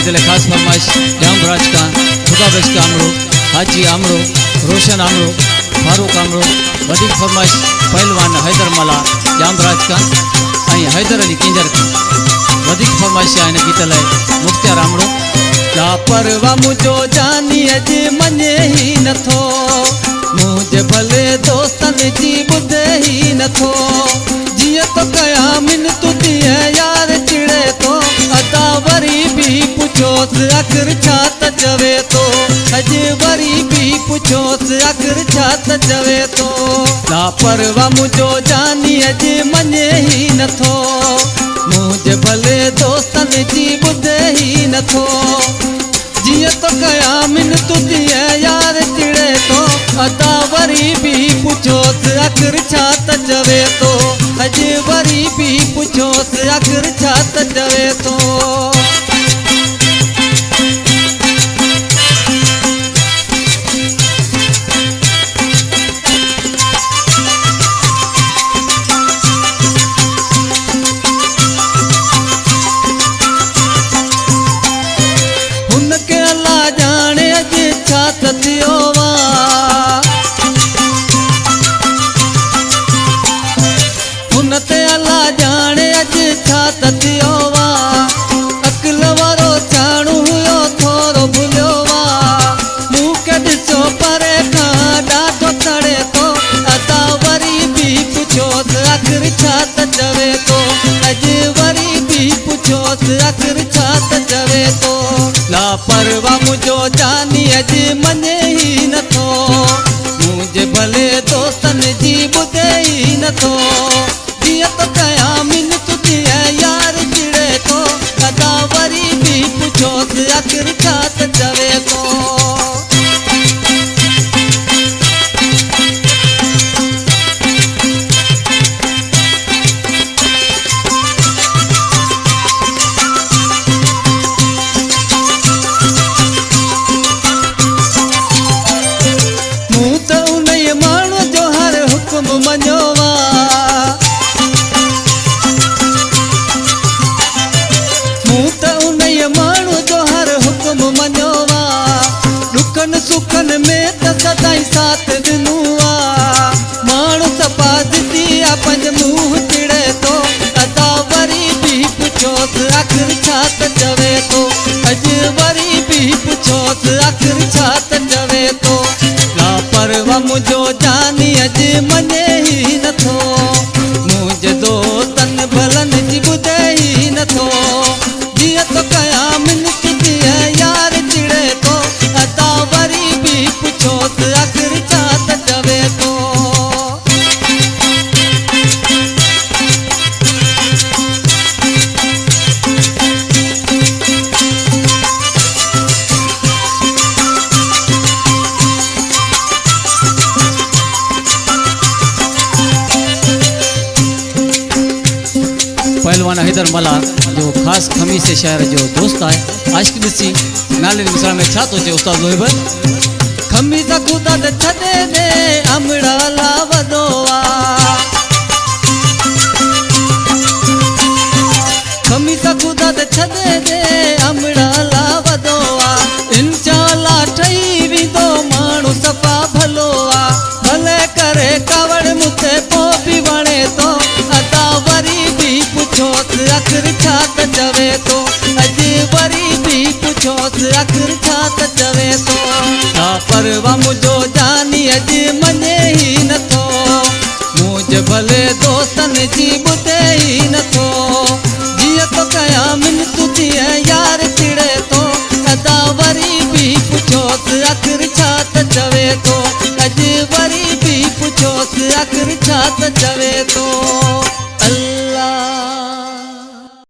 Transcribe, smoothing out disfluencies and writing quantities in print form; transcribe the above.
दिले खास फरमाइश जामराज का खुदा बेश का आमरो हाजी आमरो रोशन आमरो फारूक आमरो वधिक फरमाइश पहलवान हैदर मला जामराज का हैदर अली किंजर का वधिक फरमाइश आने गीत लाए मुख्तियार आमरो लापरवा मुझो जानी अज मने ही नथो मुझे भले दोस्तन जी बुधे ही नथो जिए तो कया मिन तुझे यार चिड़े तो अदा वरी भी पुछोस आखिर छा त चवे तो अज वरी भी पुछोस आखिर छा त चवे तो लापरवा मुझो जानी अज मने ही नथो मुझे भले दोस्तन जी बुधे ही नथो जिए तो कया मिन तुझे यार चिड़े तो अदा वरी भी पुछोस आखिर छा त चवे तो अज वरी भी पुछोस आखिर छा त चवे तो हुनके अल्लाह जाने अज छा त थियो वा हुनते अल्लाह जाने अज छा त थियो वा अकल वारो जाणू हुयो थोरो भुलियो वा मूंखे ॾिसो परे खां ॾाढो तड़े तो अदा वरी भी पुछोस आखिर छा त चवे तो अज वरी भी पुछोस आखिर छा त चवे तो लापरवा मुझो जानी अज मने ही नथो मुझे भले दोस्तन जी बुधे ही नथो जिए तो कया मिन तुझे यार चिड़े तो अदा वरी भी पुछोस आखिर छा त चवे तो मनोवा मूं त उन माण्हू जो हर हुक्म मनोवा दुखन सुखन में त सदाई साथ ॾिनो आहे माण्हू सफ़ा ज़िदी आहे पंज मुंहुं चिड़े तो अदा वरी भी पुछोस आखिर छा त चवे तो अज वरी भी पुछोस आखिर छा त चवे तो लापरवा मुझो जानी अज मने ही नथो मुझे दोस्तन भलन जी बुधे ही नथो जिए तो कया मिन तुझे यार चिड़े तो अदा वरी भी पुछोस आखिर छा त चवे तो पहलवान हैदर मला जो खास खमीसे शहर जो दोस्त है आशिक ॾिसी नाले मिसाल में छा तो उस्ताद लोहिब खमीस खुदा त छॾे दे अमड़ा ला वदो खमीस खुदा त छॾे दे अमड़ा ला वदो इंशाअल्लाह ठही वेंदो माण्हू सफ़ा भलो भले करे कवड़ मुते पोइ बि वणे तो अदा वरी भी पुछोस आखिर छा त चवे तो अज वरी भी पुछोस आखिर छा त चवे तो लापरवा मुझो जानी अज मने ही नथो मुझे भले दोस्तन जी बुधे ही नथो जिए तो कया मिन तुझे यार चिड़े तो अदा वरी भी पुछोस आखिर छा त चवे तो अज वरी भी पुछोस आखिर छा त चवे तो